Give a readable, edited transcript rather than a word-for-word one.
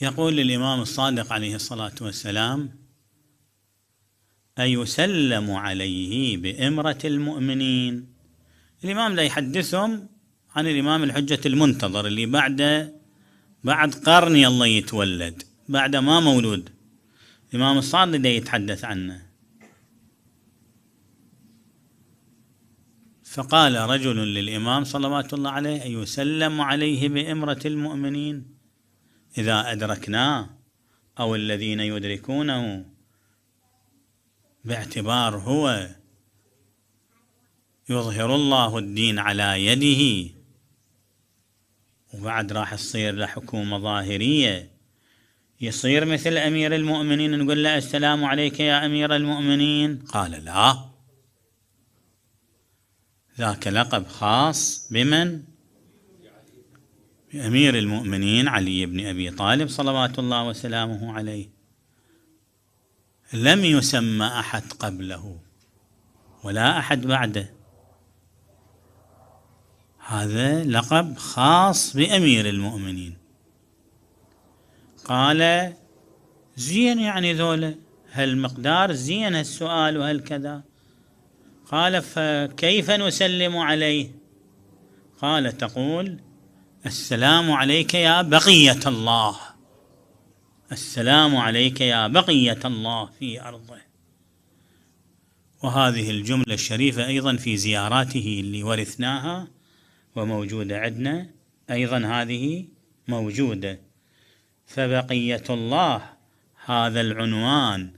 يقول الإمام الصادق عليه الصلاة والسلام: أيسلم عليه بإمرة المؤمنين. الإمام لا يحدثهم عن الإمام الحجة المنتظر اللي بعد قرن الله يتولد، بعد ما مولود. الإمام الصادق دا يتحدث عنه. فقال رجل للإمام صلوات الله عليه: أيسلم عليه بإمرة المؤمنين إذا أدركناه أو الذين يدركونه، باعتبار هو يظهر الله الدين على يده، وبعد راح تصير له حكومة ظاهرية، يصير مثل أمير المؤمنين نقول له: السلام عليك يا أمير المؤمنين؟ قال: لا، ذاك لقب خاص بمن؟ بأمير المؤمنين علي بن أبي طالب صلوات الله وسلامه عليه. لم يسمى أحد قبله ولا أحد بعده، هذا لقب خاص بأمير المؤمنين. قال: زين يعني ذولا هالمقدار زين هالسؤال وهالكذا. قال: فكيف نسلم عليه؟ قال: تقول: السلام عليك يا بقية الله، السلام عليك يا بقية الله في أرضه. وهذه الجملة الشريفة أيضا في زياراته اللي ورثناها وموجودة عندنا أيضا، هذه موجودة. فبقية الله هذا العنوان